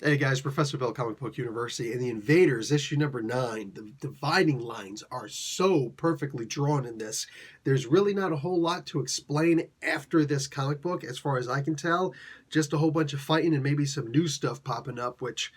Hey guys, Professor Bill, Comic Book University, and the Invaders, issue number 9. The dividing lines are so perfectly drawn in this. There's really not a whole lot to explain after this comic book, as far as I can tell. Just a whole bunch of fighting and maybe some new stuff popping up, which,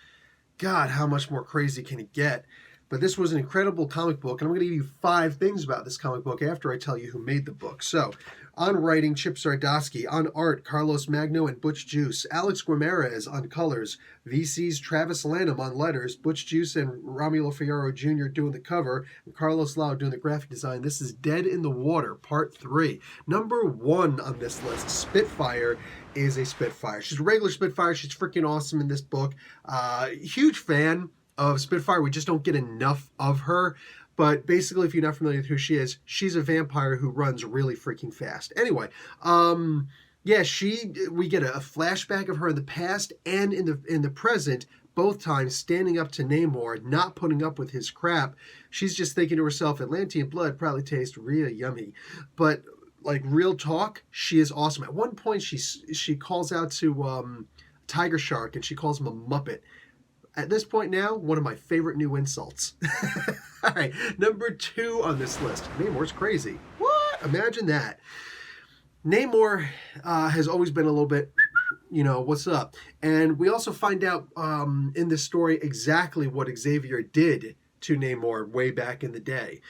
God, how much more crazy can it get? But this was an incredible comic book, and I'm going to give you 5 things about this comic book after I tell you who made the book. So, on writing, Chip Zdarsky. On art, Carlos Magno and Butch Juice. Alex Guimarães on colors. VC's Travis Lanham on letters. Butch Juice and Romulo Fierro Jr. doing the cover. And Carlos Lau doing the graphic design. This is Dead in the Water, Part 3. Number 1 on this list, Spitfire, is a Spitfire. She's a regular Spitfire. She's freaking awesome in this book. Huge fan of Spitfire. We just don't get enough of her. But basically, if you're not familiar with who she is, she's a vampire who runs really freaking fast. Anyway, yeah, we get a flashback of her in the past and in the present, both times standing up to Namor, not putting up with his crap. She's just thinking to herself, Atlantean blood probably tastes real yummy. But like real talk, she is awesome. At one point, she calls out to Tiger Shark and she calls him a Muppet. At this point now, one of my favorite new insults. All right, number 2 on this list. Namor's crazy. What? Imagine that. Namor has always been a little bit, what's up? And we also find out in this story exactly what Xavier did to Namor way back in the day.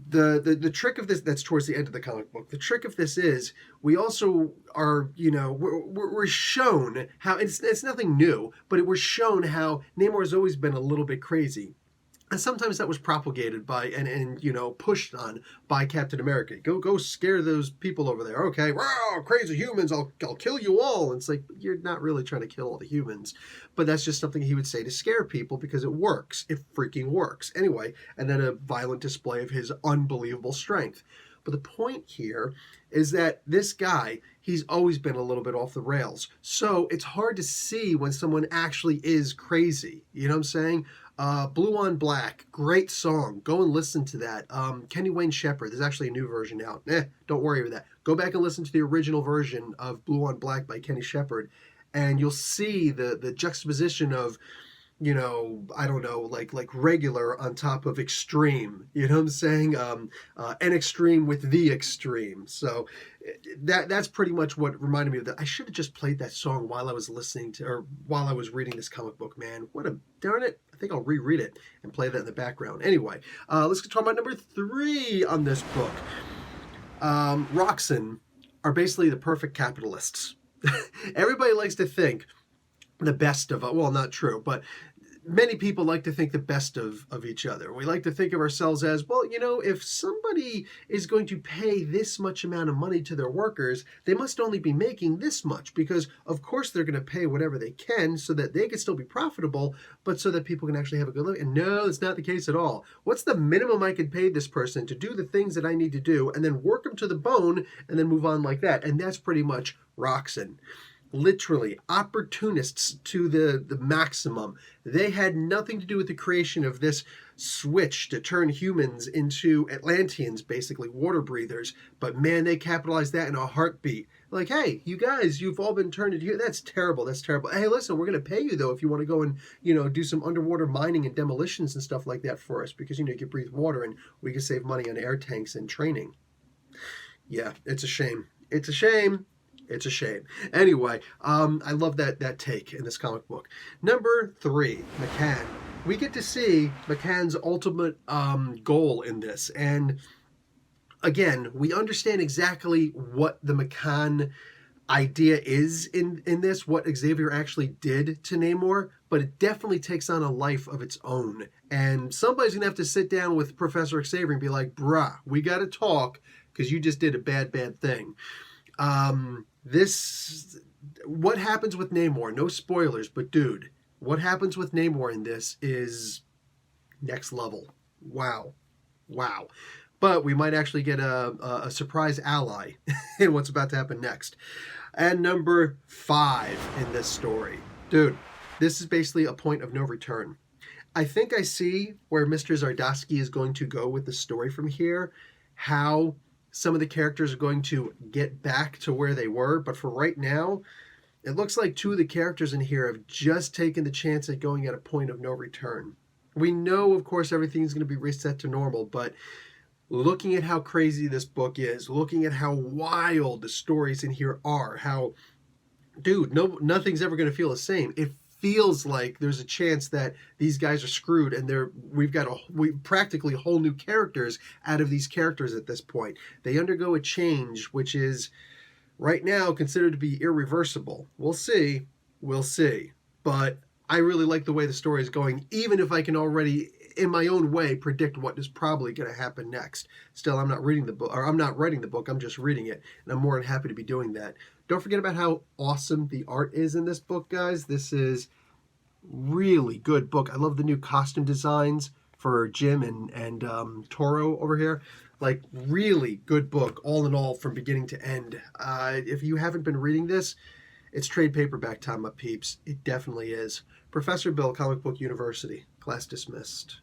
The trick of this, that's towards the end of the comic book, the trick of this is we also are, we're shown how, it's nothing new, but we're shown how Namor has always been a little bit crazy. And sometimes that was propagated by and pushed on by Captain America. Go scare those people over there. Okay, wow, crazy humans, I'll kill you all. And it's like, you're not really trying to kill all the humans. But that's just something he would say to scare people because it works. It freaking works. Anyway, and then a violent display of his unbelievable strength. But the point here is that this guy, he's always been a little bit off the rails. So it's hard to see when someone actually is crazy. You know what I'm saying? Blue on Black, great song. Go and listen to that. Kenny Wayne Shepherd, there's actually a new version out. Don't worry about that. Go back and listen to the original version of Blue on Black by Kenny Shepherd, and you'll see the juxtaposition of, I don't know, like regular on top of extreme. You know what I'm saying? An extreme with the extreme. So that's pretty much what reminded me of that. I should have just played that song while I was while I was reading this comic book, man. Darn it. I think I'll reread it and play that in the background. Anyway, let's talk about number 3 on this book. Roxxon are basically the perfect capitalists. Everybody likes to think the best of, well, not true, but many people like to think the best of each other. We like to think of ourselves as, well, if somebody is going to pay this much amount of money to their workers, they must only be making this much because, of course, they're going to pay whatever they can so that they can still be profitable, but so that people can actually have a good living. And no, it's not the case at all. What's the minimum I could pay this person to do the things that I need to do and then work them to the bone and then move on like that? And that's pretty much Roxxon. Literally opportunists to the maximum. They had nothing to do with the creation of this switch to turn humans into Atlanteans, basically water breathers. But man, they capitalized that in a heartbeat. Like, hey, you guys, you've all been turned into, that's terrible. That's terrible. Hey, listen, we're going to pay you though if you want to go and do some underwater mining and demolitions and stuff like that for us because you can breathe water and we can save money on air tanks and training. Yeah, it's a shame. It's a shame. It's a shame. Anyway, I love that take in this comic book. Number 3, McCann. We get to see McCann's ultimate goal in this. And again, we understand exactly what the McCann idea is in this, what Xavier actually did to Namor, but it definitely takes on a life of its own. And somebody's going to have to sit down with Professor Xavier and be like, bruh, we got to talk because you just did a bad thing. What happens with Namor, no spoilers, but dude, what happens with Namor in this is next level. Wow. But we might actually get a surprise ally in what's about to happen next. And number 5 in this story. Dude, this is basically a point of no return. I think I see where Mr. Zdarsky is going to go with the story from here, how some of the characters are going to get back to where they were, but for right now, It looks like two of the characters in here have just taken the chance at going at a point of no return. We know, of course, everything's going to be reset to normal, but looking at how crazy this book is, looking at how wild the stories in here are, how, dude, nothing's ever going to feel the same. It feels like there's a chance that these guys are screwed, and we've got practically whole new characters out of these characters at this point. They undergo a change, which is right now considered to be irreversible. We'll see. But I really like the way the story is going, even if I can already, in my own way, predict what is probably going to happen next. Still, I'm not reading the book, or I'm not writing the book, I'm just reading it, and I'm more than happy to be doing that. Don't forget about how awesome the art is in this book, guys. This is really good book. I love the new costume designs for Jim and Toro over here. Like, really good book, all in all, from beginning to end. If you haven't been reading this, it's trade paperback time, my peeps. It definitely is. Professor Bill, Comic Book University. Class dismissed.